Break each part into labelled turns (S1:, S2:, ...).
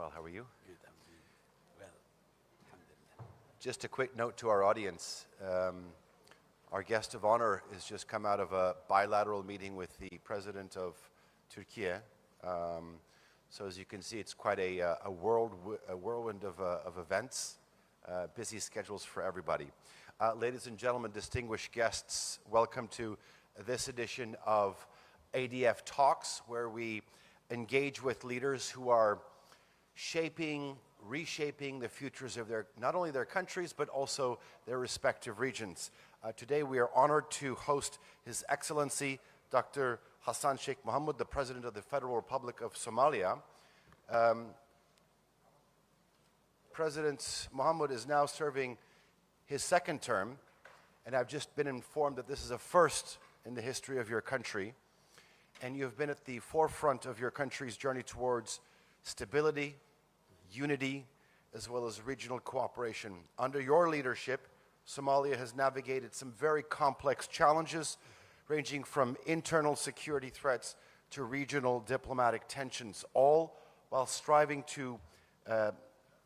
S1: well. How are you?
S2: Good, I'm doing well. Alhamdulillah.
S1: Just a quick note to our audience. Our guest of honor has just come out of a bilateral meeting with the president of Turkey. So as you can see, it's quite a whirlwind of events, busy schedules for everybody. Ladies and gentlemen, distinguished guests, welcome to this edition of ADF Talks, where we engage with leaders who are shaping, reshaping the futures of not only their countries, but also their respective regions. Today we are honored to host His Excellency Dr. Hassan Sheikh Mohamud, the President of the Federal Republic of Somalia. President Mohamud is now serving his second term, and I've just been informed that this is a first in the history of your country, and you have been at the forefront of your country's journey towards stability, unity, as well as regional cooperation. Under your leadership, Somalia has navigated some very complex challenges, ranging from internal security threats to regional diplomatic tensions, all while striving to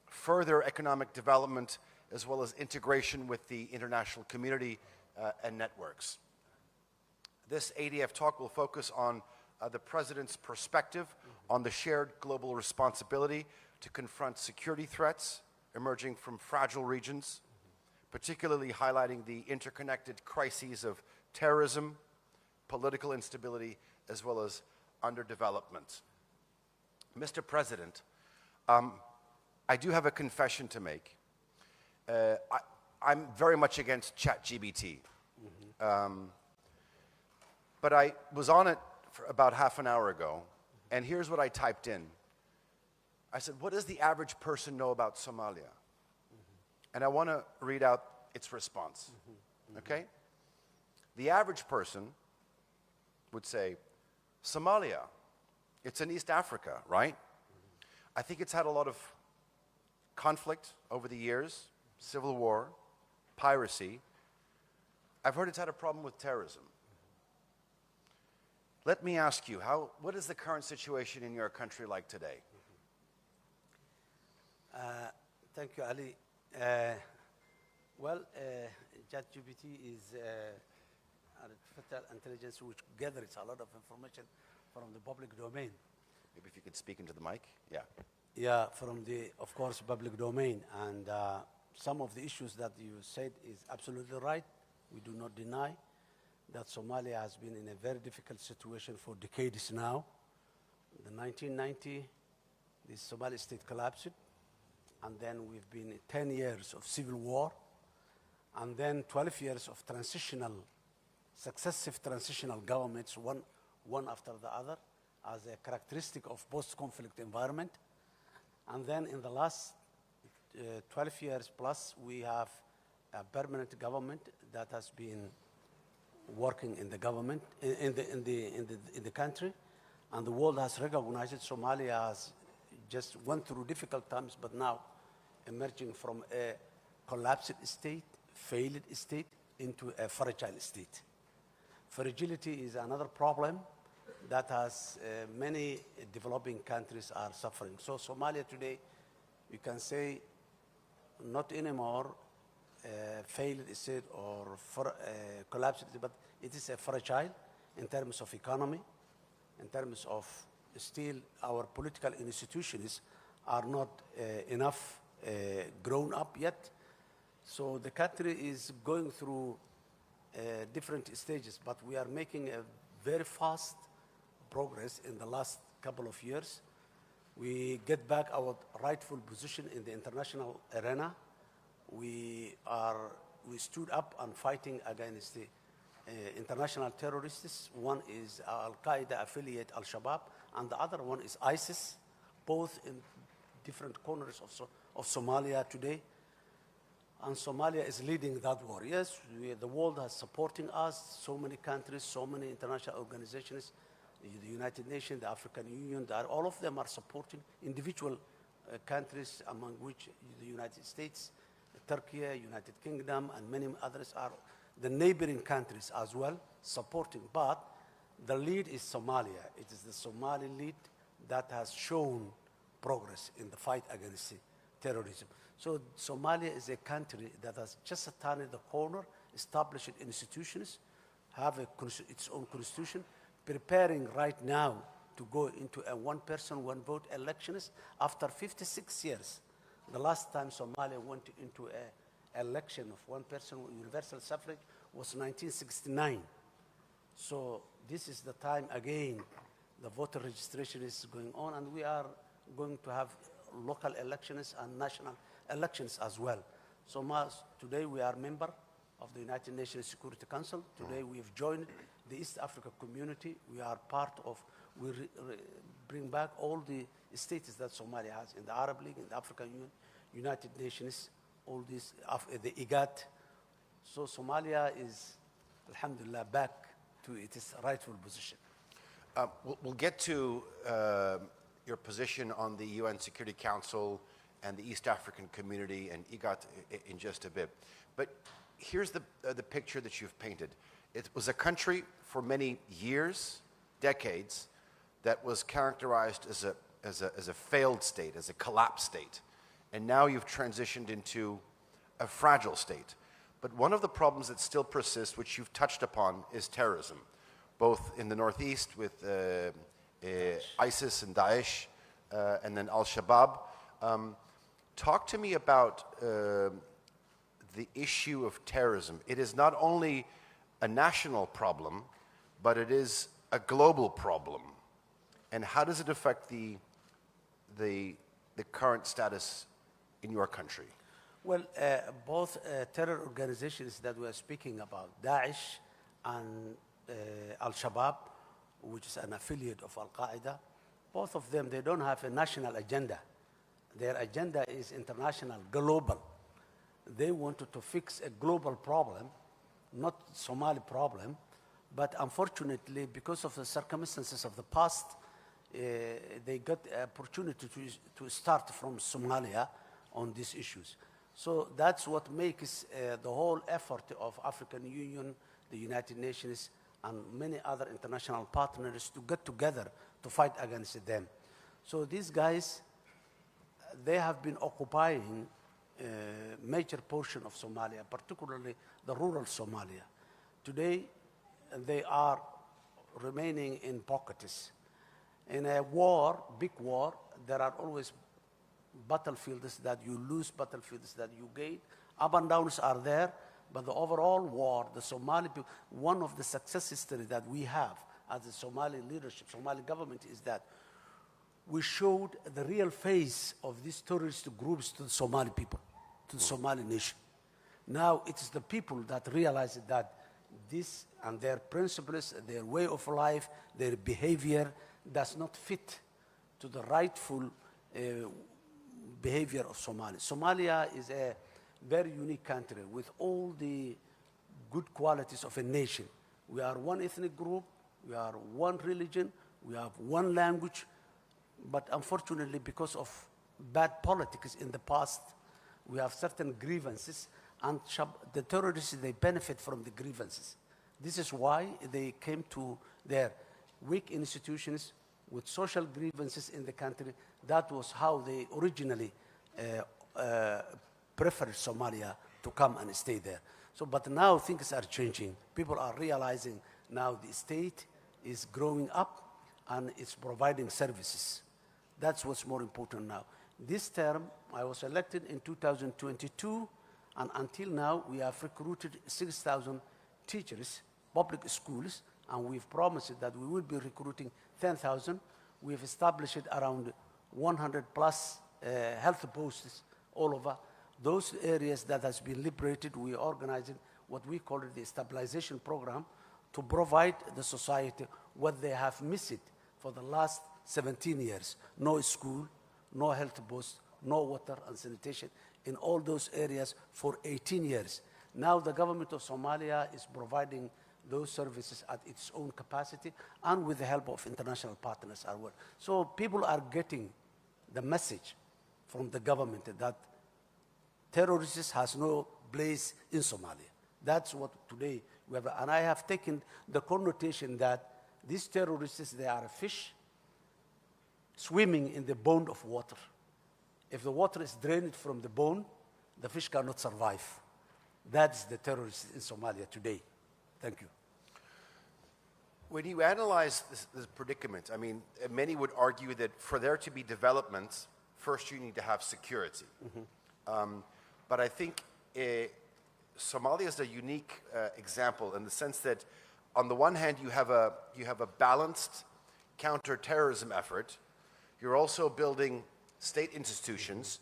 S1: further economic development as well as integration with the international community and networks. This ADF talk will focus on the President's perspective on the shared global responsibility to confront security threats emerging from fragile regions, particularly highlighting the interconnected crises of terrorism, political instability, as well as underdevelopment. Mr. President, I do have a confession to make. I'm very much against ChatGPT. But I was on it for about half an hour ago, and here's what I typed in. I said, what does the average person know about Somalia? And I want to read out its response, okay? The average person would say, Somalia, it's in East Africa, right? I think it's had a lot of conflict over the years, civil war, piracy. I've heard it's had a problem with terrorism. Let me ask you, what is the current situation in your country like today?
S2: Thank you, Ali. ChatGPT is artificial intelligence which gathers a lot of information from the public domain.
S1: Maybe if you could speak into the mic, yeah.
S2: Yeah, from the, of course, public domain. And some of the issues that you said is absolutely right. We do not deny that Somalia has been in a very difficult situation for decades now. In 1990, the Somali state collapsed, and then we've been in 10 years of civil war, and then 12 years of successive transitional governments, one after the other, as a characteristic of post-conflict environment. And then in the last 12 years plus, we have a permanent government that has been working in the government, in the country, and the world has recognized it. Somalia has just went through difficult times, but now emerging from a collapsed state, failed state, into a fragile state. Fragility is another problem that has many developing countries are suffering. So Somalia today, you can say, not anymore failed state or collapsed, but it is a fragile in terms of economy, in terms of still our political institutions are not enough grown up yet. So the country is going through different stages, but we are making a very fast progress in the last couple of years. We get back our rightful position in the international arena. We stood up and fighting against the international terrorists. One is Al-Qaeda affiliate Al-Shabaab, and the other one is ISIS, both in different corners of Somalia today. And Somalia is leading that war. Yes, the world is supporting us, so many countries, so many international organizations, the United Nations, the African Union, all of them are supporting individual countries, among which the United States, Turkey, United Kingdom, and many others are the neighboring countries as well supporting. But the lead is Somalia. It is the Somali lead that has shown progress in the fight against terrorism. So Somalia is a country that has just turned the corner, established institutions, have its own constitution, preparing right now to go into a one-person, one-vote elections after 56 years. The last time Somalia went into an election of one-person, universal suffrage was 1969. So this is the time again the voter registration is going on, and we are going to have local elections and national elections as well. So today we are member of the United Nations Security Council. Today we have joined the East Africa community. We are part of, we bring back all the status that Somalia has in the Arab League, in the African Union, United Nations, all these, the IGAD. So Somalia is, alhamdulillah, back to its rightful position.
S1: We'll get to your position on the UN Security Council and the East African community and IGAD in just a bit. But here's the picture that you've painted. It was a country for many years, decades, that was characterized as a failed state, as a collapsed state. And now you've transitioned into a fragile state. But one of the problems that still persists, which you've touched upon, is terrorism, both in the northeast with ISIS and Daesh, and then Al-Shabaab. Talk to me about the issue of terrorism. It is not only a national problem, but it is a global problem. And how does it affect the current status in your country?
S2: Well, both terror organizations that we are speaking about, Daesh and Al-Shabaab, which is an affiliate of Al-Qaeda, both of them, they don't have a national agenda. Their agenda is international, global. They wanted to fix a global problem, not Somali problem, but unfortunately, because of the circumstances of the past, they got the opportunity to start from Somalia on these issues. So that's what makes the whole effort of African Union, the United Nations, and many other international partners to get together to fight against them. So these guys, they have been occupying a major portion of Somalia, particularly the rural Somalia. Today, they are remaining in pockets. In a war, big war, there are always battlefields that you lose, battlefields that you gain. Up and downs are there, but the overall war, the Somali people, one of the success stories that we have as the Somali leadership, Somali government, is that we showed the real face of these terrorist groups to the Somali people, to the Somali nation. Now it is the people that realize that this and their principles, their way of life, their behavior does not fit to the rightful behavior of Somalia. Somalia is a very unique country with all the good qualities of a nation. We are one ethnic group, we are one religion, we have one language, but unfortunately because of bad politics in the past, we have certain grievances, and the terrorists, they benefit from the grievances. This is why they came to their weak institutions with social grievances in the country. That was how they originally preferred Somalia to come and stay there. So, but now things are changing. People are realizing now the state is growing up and it's providing services. That's what's more important now. This term, I was elected in 2022, and until now, we have recruited 6,000 teachers, public schools, and we've promised that we will be recruiting 10,000. We've established around 100 plus health posts all over. Those areas that has been liberated, we are organizing what we call the stabilization program to provide the society what they have missed for the last 17 years. No school, no health post, no water and sanitation in all those areas for 18 years. Now the government of Somalia is providing those services at its own capacity and with the help of international partners as well. So people are getting the message from the government that terrorists has no place in Somalia. That's what today we have. And I have taken the connotation that these terrorists, they are a fish swimming in the bone of water. If the water is drained from the bone, the fish cannot survive. That's the terrorists in Somalia today. Thank you.
S1: When you analyze this predicament, I mean, many would argue that for there to be development, first you need to have security. But I think Somalia is a unique example in the sense that, on the one hand, you have a balanced counter-terrorism effort. You're also building state institutions,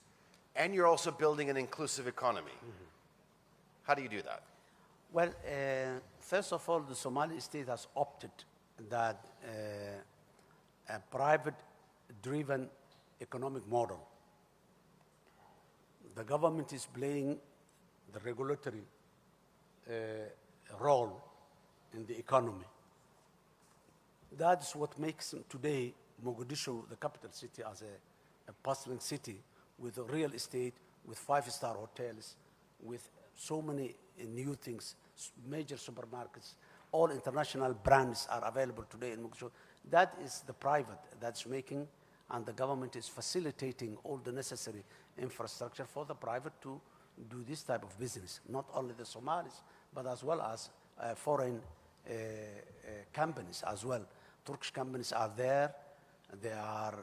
S1: and you're also building an inclusive economy. How do you do that?
S2: Well, first of all, the Somali state has opted that a private-driven economic model. The government is playing the regulatory role in the economy. That's what makes today Mogadishu, the capital city, as a bustling city with a real estate, with five-star hotels, with so many new things, major supermarkets, all international brands are available today in Mogadishu. That is the private that's making, and the government is facilitating all the necessary infrastructure for the private to do this type of business. Not only the Somalis, but as well as foreign companies as well. Turkish companies are there. They are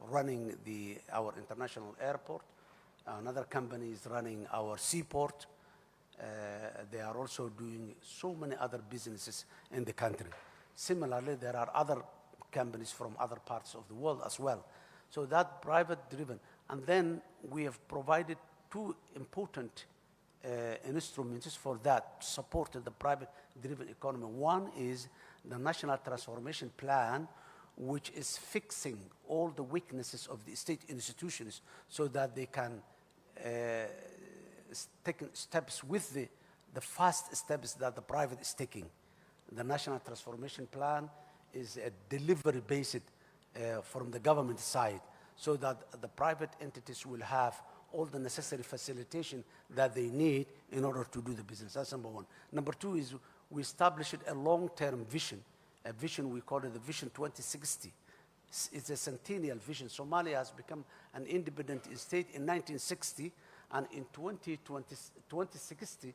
S2: running our international airport. Another company is running our seaport. They are also doing so many other businesses in the country. Similarly, there are other companies from other parts of the world as well. So that private-driven. And then we have provided two important instruments for that, to support the private-driven economy. One is the National Transformation Plan, which is fixing all the weaknesses of the state institutions so that they can take steps with the fast steps that the private is taking. The National Transformation Plan is a delivery-based from the government side, so that the private entities will have all the necessary facilitation that they need in order to do the business. That's number one. Number two is we established a long-term vision, a vision we call it the Vision 2060. It's a centennial vision. Somalia has become an independent state in 1960, and in 2060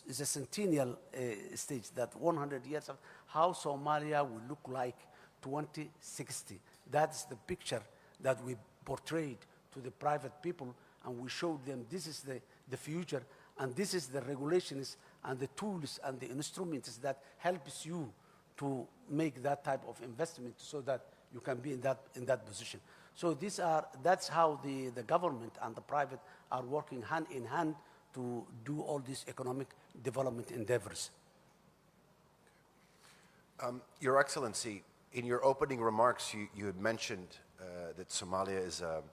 S2: is a centennial stage, that 100 years of how Somalia will look like 2060. That's the picture that we portrayed to the private people, and we showed them this is the future, and this is the regulations and the tools and the instruments that helps you to make that type of investment so that you can be in that position. So that's how the government and the private are working hand in hand to do all these economic development endeavors.
S1: Your Excellency, in your opening remarks, you had mentioned that Somalia is a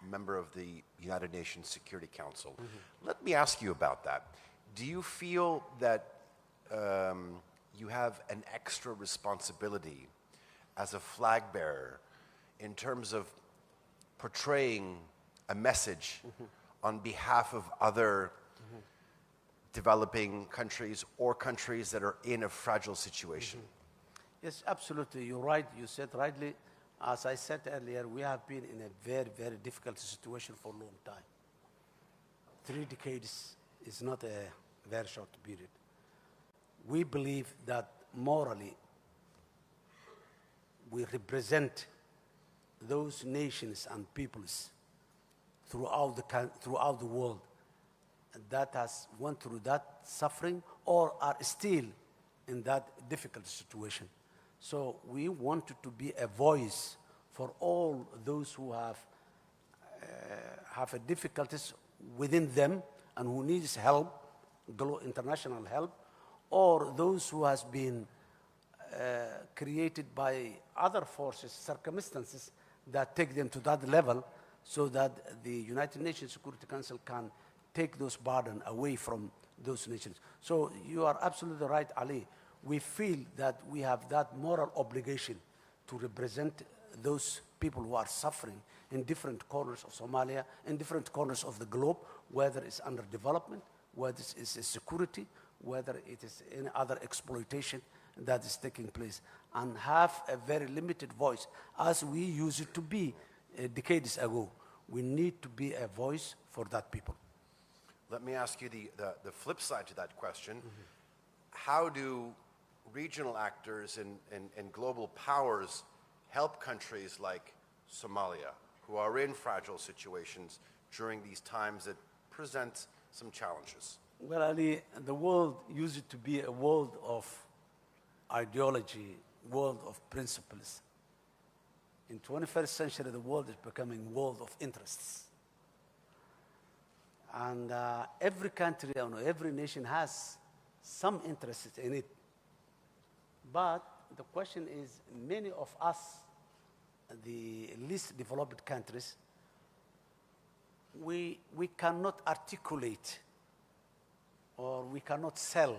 S1: member of the United Nations Security Council. Let me ask you about that. Do you feel that you have an extra responsibility as a flag bearer in terms of portraying a message on behalf of other developing countries or countries that are in a fragile situation?
S2: Yes, absolutely. You're right. You said rightly. As I said earlier, we have been in a very, very difficult situation for a long time. 3 decades is not a very short period. We believe that morally we represent those nations and peoples throughout the world that has went through that suffering or are still in that difficult situation. So we wanted to be a voice for all those who have difficulties within them and who needs help, international help, or those who has been created by other forces, circumstances that take them to that level, so that the United Nations Security Council can take those burdens away from those nations. So you are absolutely right, Ali. We feel that we have that moral obligation to represent those people who are suffering in different corners of Somalia, in different corners of the globe, whether it's under development, whether it's security, whether it is any other exploitation that is taking place. and have a very limited voice, as we used to be decades ago. We need to be a voice for that people.
S1: Let me ask you the flip side to that question. How do regional actors and global powers help countries like Somalia, who are in fragile situations during these times that present some challenges?
S2: Well, Ali, the world used to be a world of ideology, world of principles. In 21st century, the world is becoming a world of interests. And every country, every nation has some interests in it. But the question is, many of us, the least developed countries, we cannot articulate or we cannot sell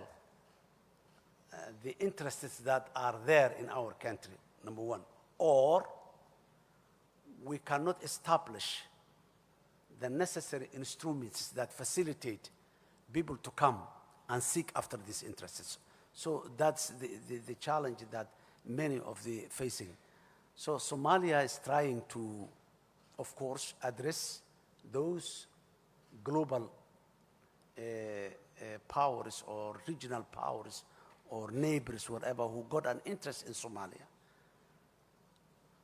S2: the interests that are there in our country, number one. Or we cannot establish the necessary instruments that facilitate people to come and seek after these interests. So that's the challenge that many of the facing. So Somalia is trying to, of course, address those global powers or regional powers or neighbors, whatever, who got an interest in Somalia,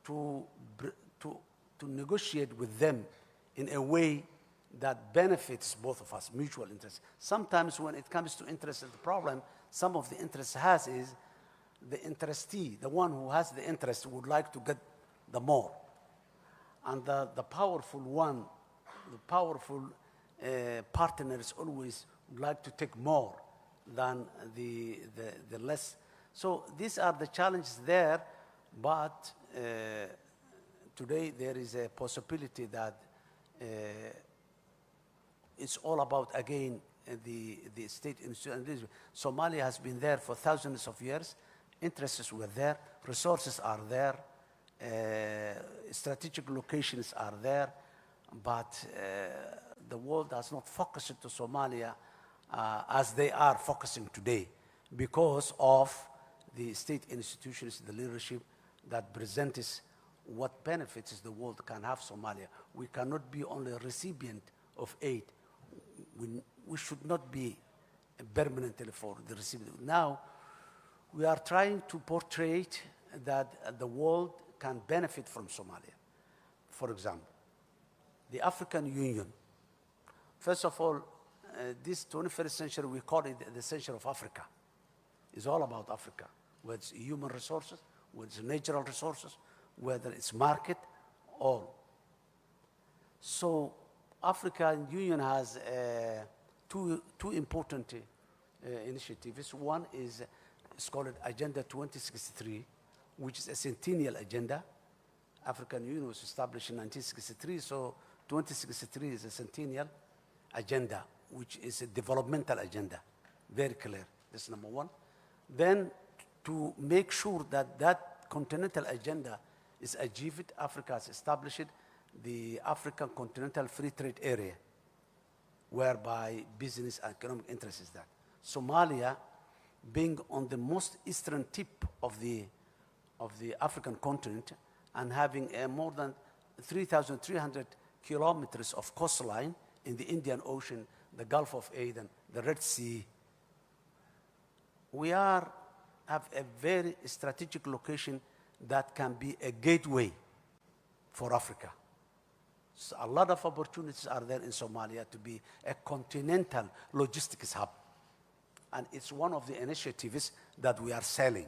S2: to negotiate with them in a way that benefits both of us, mutual interest. Sometimes when it comes to interest, the problem some of the interest has is the interestee, the one who has the interest, would like to get the more. And the powerful one, the powerful partners always would like to take more than the less. So these are the challenges there, but today there is a possibility that it's all about, again, the state institution. Somalia has been there for thousands of years. Interests were there. Resources are there. Strategic locations are there. But the world has not focused to Somalia as they are focusing today because of the state institutions, the leadership that presents what benefits the world can have Somalia. We cannot be only a recipient of aid. We should not be permanently for the recipient. Now, we are trying to portray that the world can benefit from Somalia. For example, the African Union. First of all, this 21st century, we call it the century of Africa. It's all about Africa, whether it's human resources, whether it's natural resources, whether it's market, all. So African Union has two important initiatives. One is, it's called Agenda 2063, which is a centennial agenda. African Union was established in 1963, so 2063 is a centennial agenda, which is a developmental agenda, very clear. That's number one. Then to make sure that that continental agenda is achieved, Africa has established the African Continental Free Trade Area, whereby business and economic interest is that. Somalia, being on the most eastern tip of the African continent and having more than 3,300 kilometers of coastline in the Indian Ocean, the Gulf of Aden, the Red Sea, we have a very strategic location that can be a gateway for Africa. So a lot of opportunities are there in Somalia to be a continental logistics hub. And it's one of the initiatives that we are selling,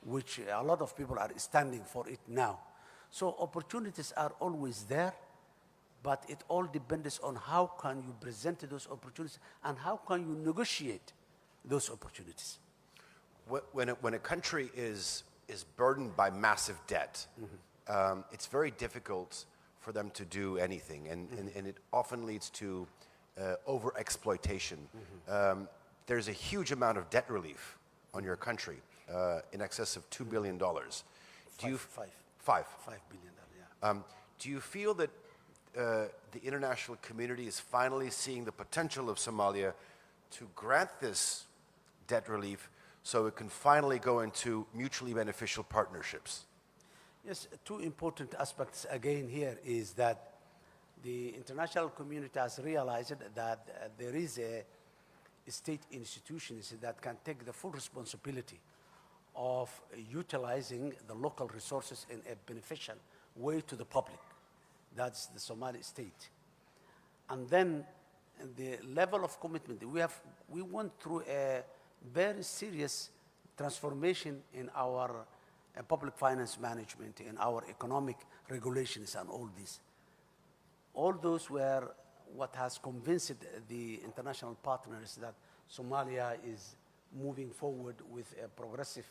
S2: which a lot of people are standing for it now. So opportunities are always there, but it all depends on how can you present those opportunities and how can you negotiate those opportunities.
S1: When a country is burdened by massive debt, it's very difficult for them to do anything, and it often leads to over-exploitation. There's a huge amount of debt relief on your country, in excess of $2 billion. $5
S2: billion, yeah.
S1: Do you feel that the international community is finally seeing the potential of Somalia to grant this debt relief so it can finally go into mutually beneficial partnerships?
S2: Yes, two important aspects again here is that the international community has realized that there is a state institutions that can take the full responsibility of utilizing the local resources in a beneficial way to the public. That's the Somali state. And then the level of commitment, we went through a very serious transformation in our public finance management, in our economic regulations and all this. All those were what has convinced the international partners that Somalia is moving forward with a progressive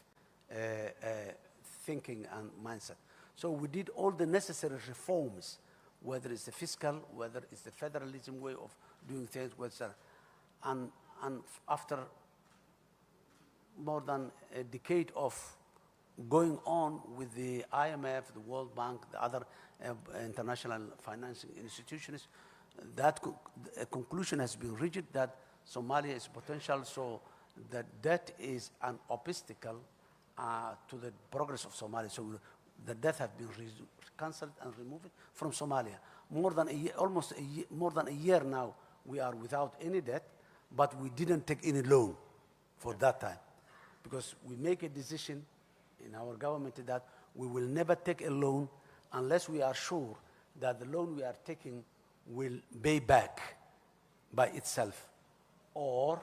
S2: thinking and mindset. So we did all the necessary reforms, whether it's the fiscal, whether it's the federalism way of doing things, and after more than a decade of going on with the IMF, the World Bank, the other international financing institutions, that a conclusion has been reached that Somalia is potential, so that debt is an obstacle to the progress of Somalia. So the debt has been cancelled and removed from Somalia. More than a year, almost a year, more than a year now, we are without any debt, but we didn't take any loan for that time, because we make a decision in our government that we will never take a loan unless we are sure that the loan we are taking will pay back by itself, or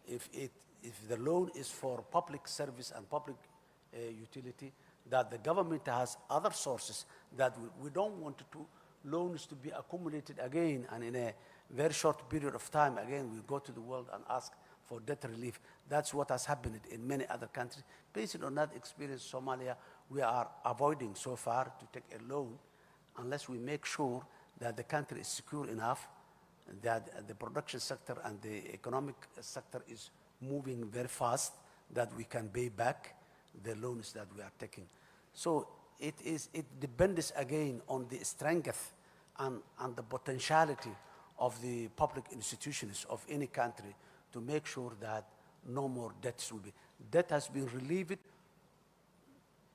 S2: if the loan is for public service and public utility, that the government has other sources that we don't want loans to be accumulated again, and in a very short period of time, again, we go to the world and ask for debt relief. That's what has happened in many other countries. Based on that experience, Somalia, we are avoiding so far to take a loan unless we make sure that the country is secure enough, that the production sector and the economic sector is moving very fast, that we can pay back the loans that we are taking. So it depends again on the strength and the potentiality of the public institutions of any country to make sure that no more debts will be. Debt has been relieved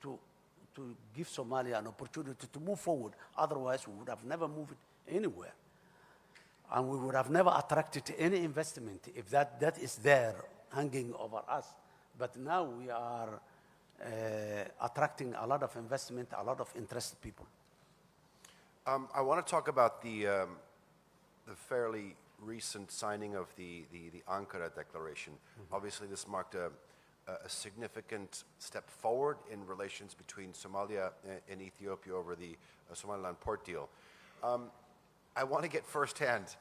S2: to give Somalia an opportunity to move forward. Otherwise, we would have never moved anywhere. And we would have never attracted any investment if that debt is there hanging over us. But now we are attracting a lot of investment, a lot of interested people.
S1: I want to talk about the fairly recent signing of the Ankara Declaration. Mm-hmm. Obviously, this marked a significant step forward in relations between Somalia and Ethiopia over the Somaliland port deal. I want to get firsthand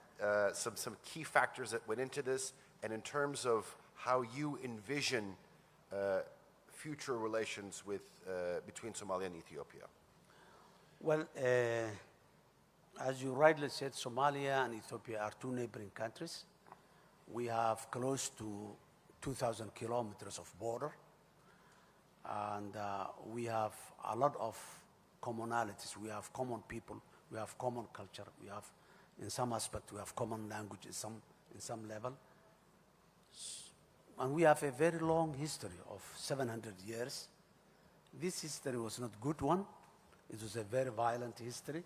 S1: some key factors that went into this, and in terms of how you envision future relations between Somalia and Ethiopia.
S2: Well, as you rightly said, Somalia and Ethiopia are two neighboring countries. We have close to 2,000 kilometers of border, and we have a lot of commonalities. We have common people, we have common culture, we have, in some aspect, we have common language in some level. And we have a very long history of 700 years. This history was not a good one. It was a very violent history.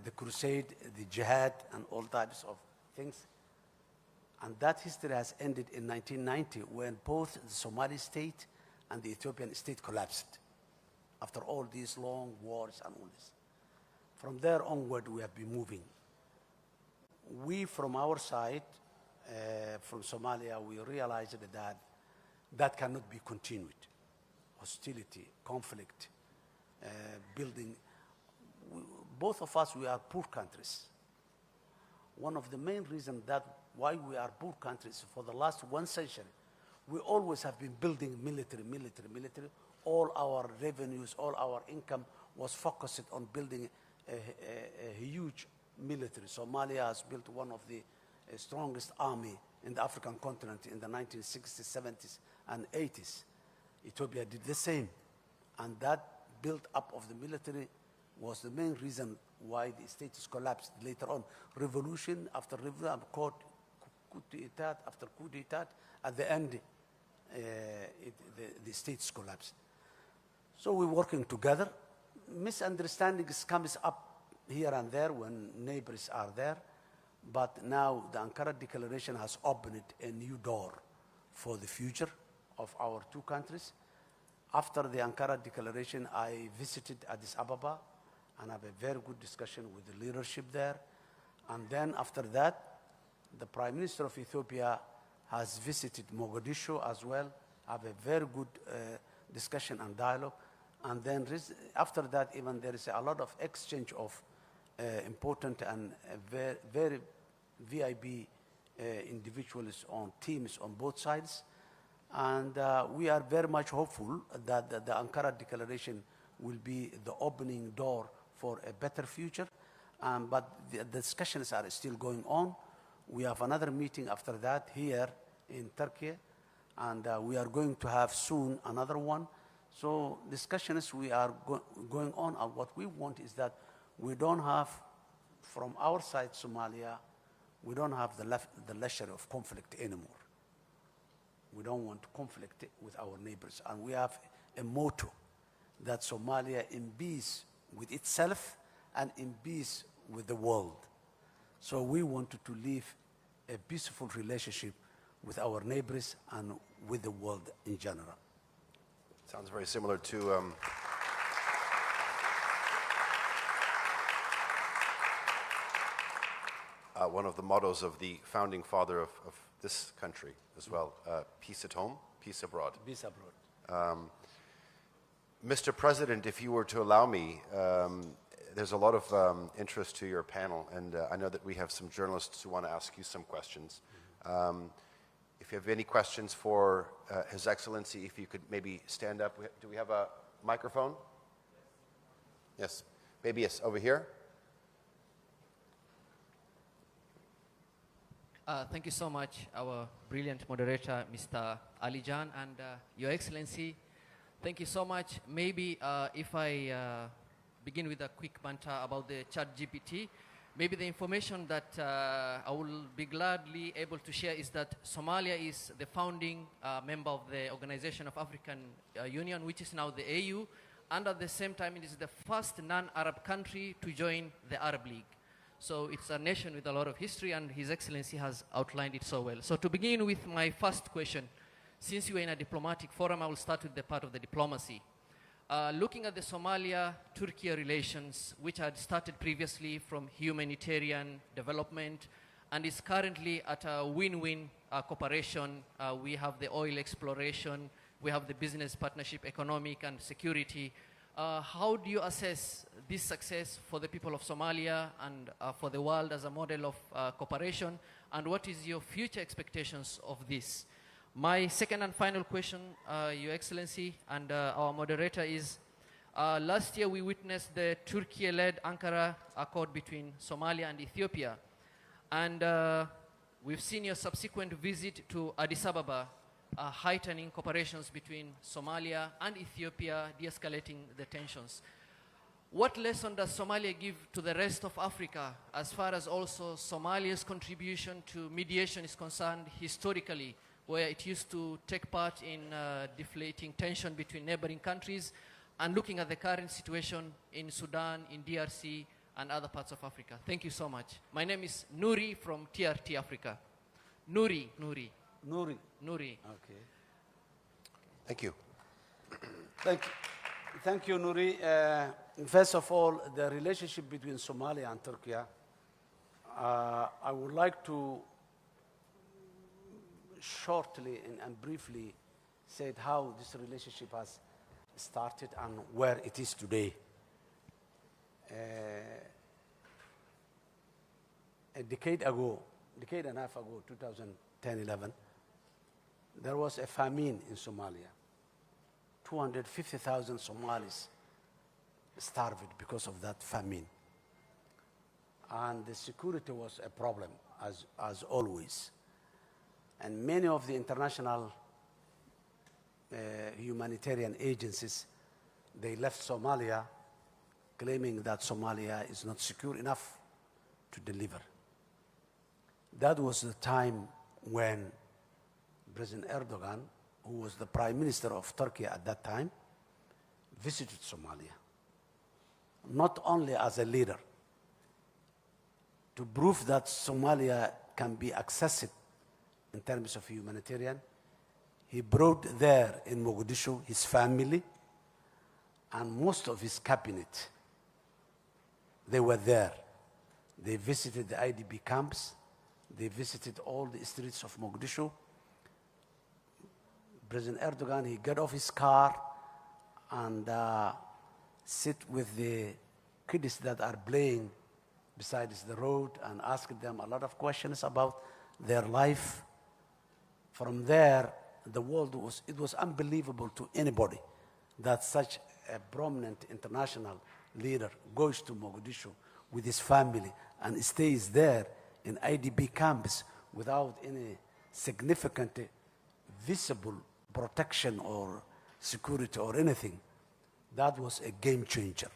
S2: The crusade, the jihad, and all types of things. And that history has ended in 1990 when both the Somali state and the Ethiopian state collapsed after all these long wars and all this. From there onward, we have been moving. We, from our side, from Somalia, we realized that cannot be continued. Hostility, conflict, building. Both of us, we are poor countries. One of the main reasons why we are poor countries for the last 1 century, we always have been building military. All our revenues, all our income was focused on building a huge military. Somalia has built one of the strongest army in the African continent in the 1960s, 70s, and 80s. Ethiopia did the same. And that build up of the military was the main reason why the status collapsed later on. Revolution after revolution, coup d'etat after coup d'etat. At the end, the states collapse. So we're working together. Misunderstandings comes up here and there when neighbors are there, but now the Ankara Declaration has opened a new door for the future of our two countries. After the Ankara Declaration, I visited Addis Ababa and have a very good discussion with the leadership there. And then after that, the Prime Minister of Ethiopia has visited Mogadishu as well, have a very good discussion and dialogue. And then after that, even there is a lot of exchange of important and very VIB individuals on teams on both sides. And we are very much hopeful that the Ankara Declaration will be the opening door for a better future. But the discussions are still going on. We have another meeting after that here in Turkey, and we are going to have soon another one. So discussions we are going on, and what we want is that we don't have, from our side, Somalia, we don't have the leisure of conflict anymore. We don't want to conflict with our neighbors. And we have a motto that Somalia in peace with itself and in peace with the world. So we wanted to live a peaceful relationship with our neighbors and with the world in general.
S1: Sounds very similar to one of the mottos of the founding father of this country as well, peace at home, peace abroad.
S2: Peace abroad.
S1: Mr. President, if you were to allow me, there's a lot of interest to your panel, and I know that we have some journalists who want to ask you some questions. If you have any questions for His Excellency, if you could maybe stand up. Do we have a microphone? Yes. Maybe yes, over here.
S3: Thank you so much, our brilliant moderator, Mr. Ali Jan, and Your Excellency. Thank you so much. Maybe if I begin with a quick banter about the ChatGPT, maybe the information that I will be gladly able to share is that Somalia is the founding member of the Organization of African Union, which is now the AU, and at the same time it is the first non-Arab country to join the Arab League. So it's a nation with a lot of history, and His Excellency has outlined it so well. So to begin with my first question, since you are in a diplomatic forum, I will start with the part of the diplomacy. Looking at the Somalia-Turkey relations, which had started previously from humanitarian development and is currently at a win-win cooperation. We have the oil exploration, we have the business partnership, economic and security. How do you assess this success for the people of Somalia and for the world as a model of cooperation? And what is your future expectations of this? My second and final question, Your Excellency and our moderator, is last year we witnessed the Turkey-led Ankara Accord between Somalia and Ethiopia. And we've seen your subsequent visit to Addis Ababa, heightening cooperations between Somalia and Ethiopia, de-escalating the tensions. What lesson does Somalia give to the rest of Africa as far as also Somalia's contribution to mediation is concerned historically, where it used to take part in deflating tension between neighboring countries, and looking at the current situation in Sudan, in DRC, and other parts of Africa? Thank you so much. My name is Nuri from TRT Africa. Nuri.
S2: Nuri.
S3: Okay.
S1: Thank you.
S2: Thank you, Nuri. First of all, the relationship between Somalia and Turkey, I would like to shortly and briefly say how this relationship has started and where it is today. A decade and a half ago, 2010-11, there was a famine in Somalia. 250,000 Somalis starved because of that famine. And the security was a problem, as always. And many of the international humanitarian agencies, they left Somalia claiming that Somalia is not secure enough to deliver. That was the time when President Erdogan who was the Prime Minister of Turkey at that time, visited Somalia, not only as a leader, to prove that Somalia can be accessed in terms of humanitarian. He brought there in Mogadishu his family and most of his cabinet. They were there. They visited the IDP camps. They visited all the streets of Mogadishu. President Erdogan, he got off his car and sit with the kids that are playing beside the road and asked them a lot of questions about their life. From there, the world it was unbelievable to anybody that such a prominent international leader goes to Mogadishu with his family and stays there in IDP camps without any significant visible protection or security or anything. That was a game changer.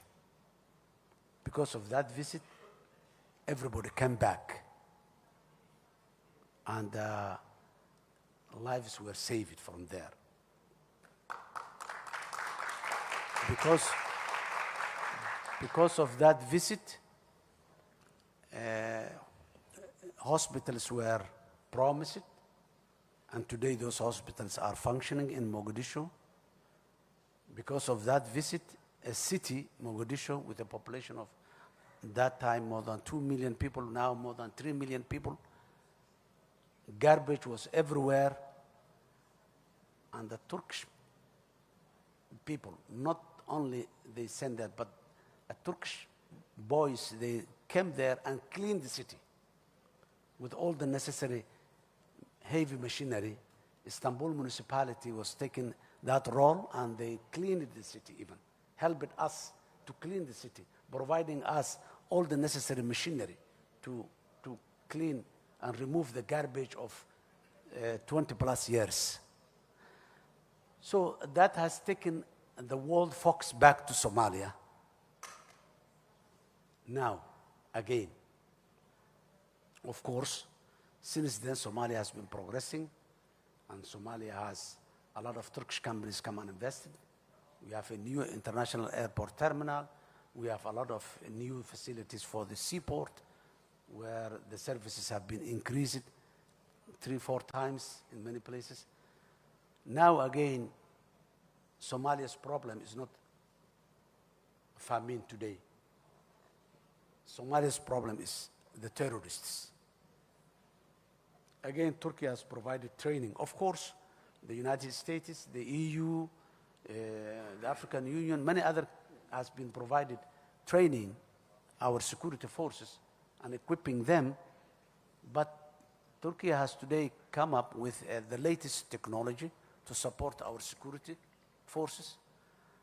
S2: Because of that visit, everybody came back and lives were saved from there. Because of that visit, hospitals were promised, and today those hospitals are functioning in Mogadishu. Because of that visit, a city, Mogadishu, with a population of that time more than 2 million people, now more than 3 million people, garbage was everywhere, and the Turkish people, not only they sent that, but Turkish boys, they came there and cleaned the city with all the necessary heavy machinery. Istanbul municipality was taking that role and they cleaned the city even, helped us to clean the city, providing us all the necessary machinery to clean and remove the garbage of 20 plus years. So that has taken the world focus back to Somalia. Now, again, of course, since then Somalia has been progressing, and Somalia has a lot of Turkish companies come and invested. We have a new international airport terminal. We have a lot of new facilities for the seaport, where the services have been increased 3-4 times in many places. Now again, Somalia's problem is not famine today. Somalia's problem is the terrorists. Again, Turkey has provided training. Of course, the United States, the EU, the African Union, many other has been provided training our security forces and equipping them. But Turkey has today come up with the latest technology to support our security forces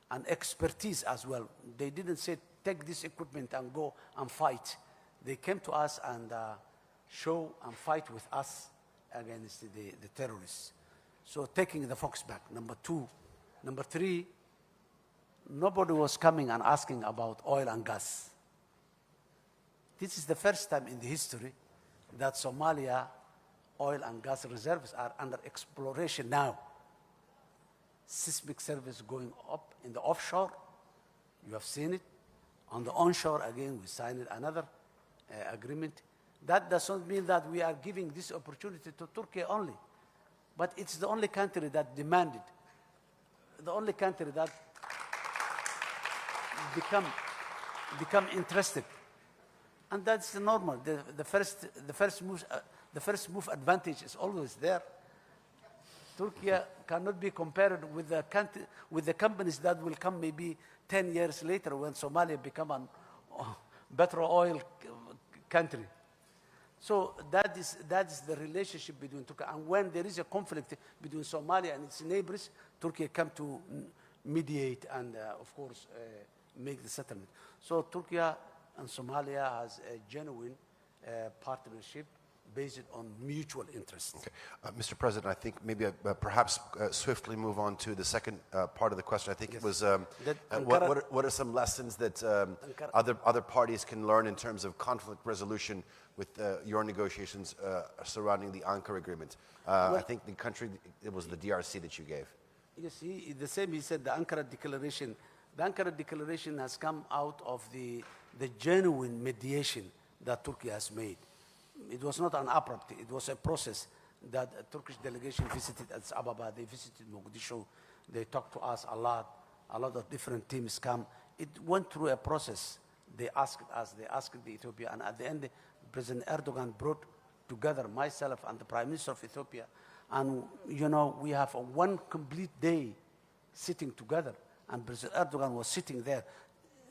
S2: and expertise as well. They didn't say, take this equipment and go and fight. They came to us and show and fight with us against the terrorists. So taking the focus back, number 2. Number 3, nobody was coming and asking about oil and gas. This is the first time in the history that Somalia oil and gas reserves are under exploration now. Seismic service going up in the offshore, you have seen it. On the onshore, again, we signed another agreement. That does not mean that we are giving this opportunity to Turkey only, but it's the only country that demanded, the only country that become interested, and that's normal. The first move advantage is always there. Turkey cannot be compared with the companies that will come maybe 10 years later when Somalia become a better oil country. So that is the relationship between Turkey. And when there is a conflict between Somalia and its neighbors, Turkey come to mediate and, of course, make the settlement. So Turkey and Somalia has a genuine partnership based on mutual interest.
S1: Okay. Mr. President, I think maybe perhaps swiftly move on to the second part of the question. I think it was what are some lessons that other parties can learn in terms of conflict resolution with your negotiations surrounding the Ankara agreement? I think the country, it was the DRC that you gave.
S2: Yes, the same he said, the Ankara Declaration. The Ankara Declaration has come out of the genuine mediation that Turkey has made. It was not an abrupt, it was a process that a Turkish delegation visited Addis Ababa, they visited Mogadishu, they talked to us a lot of different teams come. It went through a process. They asked us, they asked the Ethiopia, and at the end, President Erdogan brought together myself and the Prime Minister of Ethiopia, and you know, we have one complete day sitting together, and President Erdogan was sitting there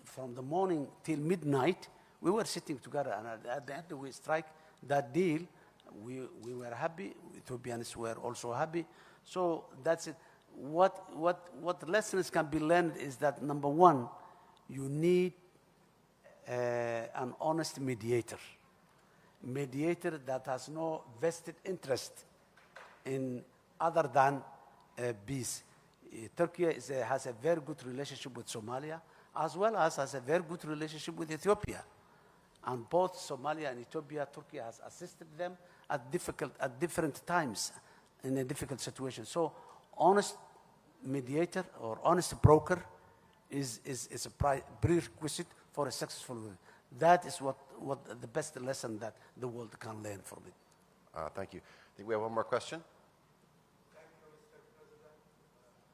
S2: from the morning till midnight. We were sitting together, and at the end we strike that deal. We were happy. Ethiopians were also happy. So that's it. What lessons can be learned is that, number one, you need an honest mediator that has no vested interest in other than peace. Turkey has a very good relationship with Somalia, as well as has a very good relationship with Ethiopia. And both Somalia and Ethiopia, Turkey has assisted them at different times in a difficult situation. So honest mediator or honest broker is a prerequisite for a successful war. That is what the best lesson that the world can learn from it.
S1: Thank you. I think we have one more question.
S4: Thank you, Mr. President.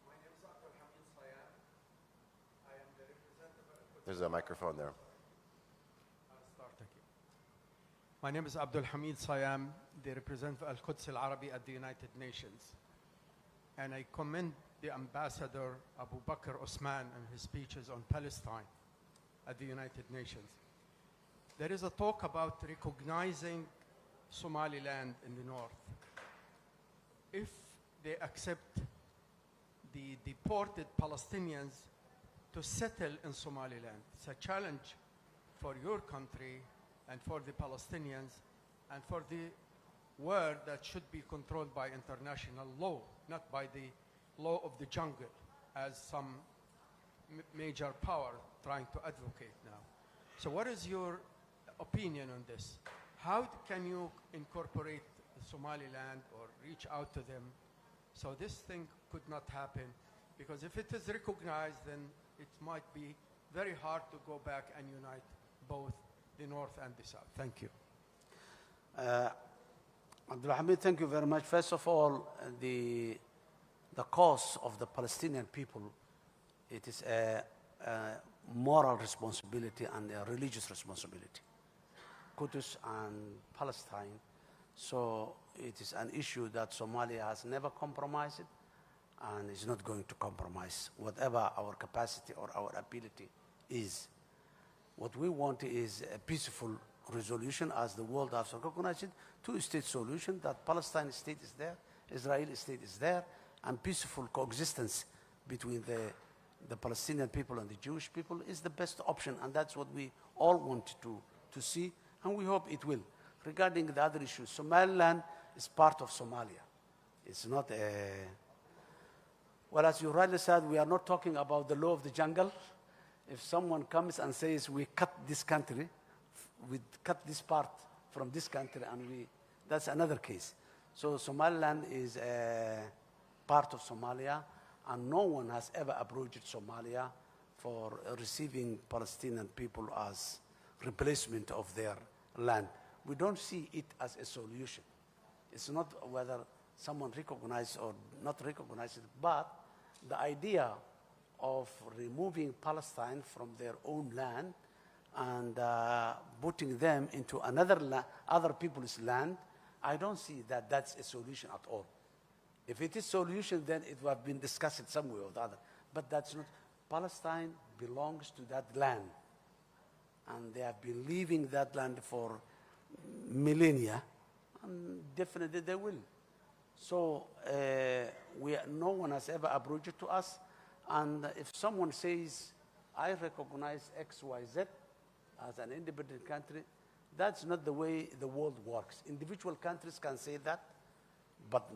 S4: My name is Abdul Hamid Sayan. I am the representative.
S1: There's a microphone there.
S4: My name is Abdul Hamid Sayam, the representative of Al-Quds Al-Arabi at the United Nations. And I commend the Ambassador Abu Bakr Osman and his speeches on Palestine at the United Nations. There is a talk about recognizing Somaliland in the north. If they accept the deported Palestinians to settle in Somaliland, it's a challenge for your country and for the Palestinians, and for the world that should be controlled by international law, not by the law of the jungle, as some major power trying to advocate now. So what is your opinion on this? How can you incorporate Somaliland or reach out to them so this thing could not happen? Because if it is recognized, then it might be very hard to go back and unite both the north and the south. Thank you.
S2: Abdul Hamid, thank you very much. First of all, the cause of the Palestinian people, it is a moral responsibility and a religious responsibility. Qudus and Palestine. So it is an issue that Somalia has never compromised and is not going to compromise, whatever our capacity or our ability is. What we want is a peaceful resolution, as the world has recognized it, two-state solution, that Palestine state is there, Israeli state is there, and peaceful coexistence between the Palestinian people and the Jewish people is the best option, and that's what we all want to see, and we hope it will. Regarding the other issues, Somaliland is part of Somalia. It's not a... Well, as you rightly said, we are not talking about the law of the jungle. If someone comes and says, we cut this country, we cut this part from this country, and that's another case. So Somaliland is a part of Somalia, and no one has ever approached Somalia for receiving Palestinian people as replacement of their land. We don't see it as a solution. It's not whether someone recognizes or not recognizes it, but the idea of removing Palestine from their own land and putting them into other people's land, I don't see that that's a solution at all. If it is a solution, then it would have been discussed some way or the other. But that's not. Palestine belongs to that land. And they have been leaving that land for millennia, and definitely they will. So no one has ever approached it to us. And if someone says, I recognize XYZ as an independent country, That's not the way the world works. Individual countries can say that, but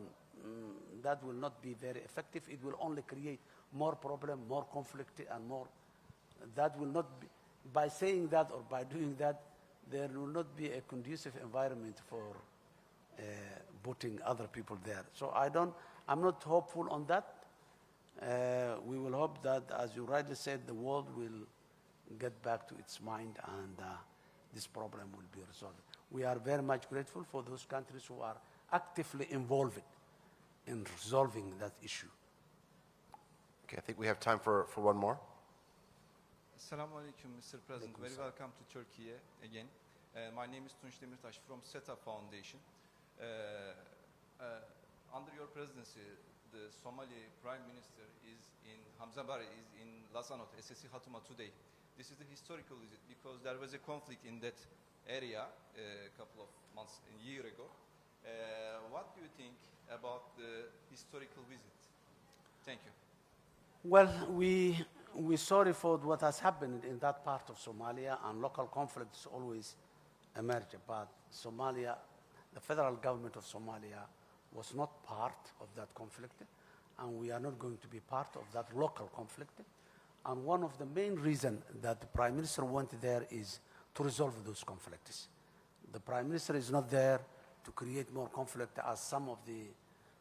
S2: that will not be very effective. It will only create more problem, more conflict, and more. That will not be, by saying that or by doing that, there will not be a conducive environment for putting other people there. So I'm not hopeful on that. We will hope that, as you rightly said, the world will get back to its mind and this problem will be resolved. We are very much grateful for those countries who are actively involved in resolving that issue.
S1: Okay, I think we have time for one more.
S5: Assalamu alaikum, Mr. President. Very welcome to Turkey again. My name is Tunç Demirtaş from SETA Foundation. Under your presidency, the Somali Prime Minister Hamza Barre is in Lasanot, SSC Hatuma today. This is the historical visit because there was a conflict in that area a couple of months, a year ago. What do you think about the historical visit? Thank you.
S2: Well, we're sorry for what has happened in that part of Somalia, and local conflicts always emerge. But Somalia, the federal government of Somalia was not part of that conflict, and we are not going to be part of that local conflict. And one of the main reasons that the Prime Minister went there is to resolve those conflicts. The Prime Minister is not there to create more conflict, as some of the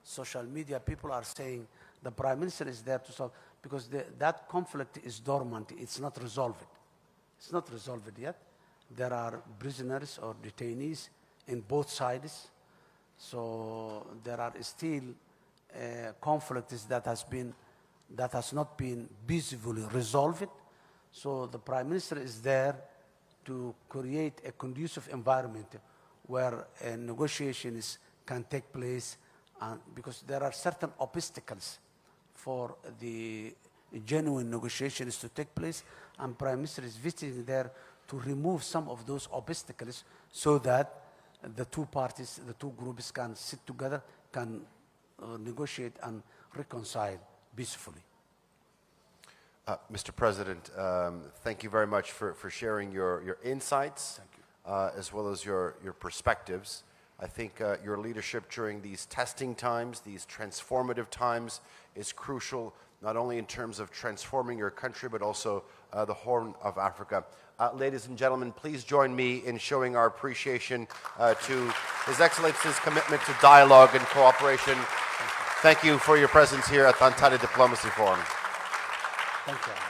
S2: social media people are saying. The Prime Minister is there to solve, because that conflict is dormant. It's not resolved. It's not resolved yet. There are prisoners or detainees in both sides. So there are still conflicts that has not been peacefully resolved. So the Prime Minister is there to create a conducive environment where negotiations can take place, because there are certain obstacles for the genuine negotiations to take place, and Prime Minister is visiting there to remove some of those obstacles so that the two parties, the two groups can sit together, can negotiate and reconcile peacefully.
S1: Mr. President, thank you very much for sharing your insights, as well as your perspectives. I think your leadership during these testing times, these transformative times, is crucial, not only in terms of transforming your country, but also the Horn of Africa. Ladies and gentlemen, please join me in showing our appreciation to His Excellency's commitment to dialogue and cooperation. Thank you for your presence here at the Antalya Diplomacy Forum.
S2: Thank you.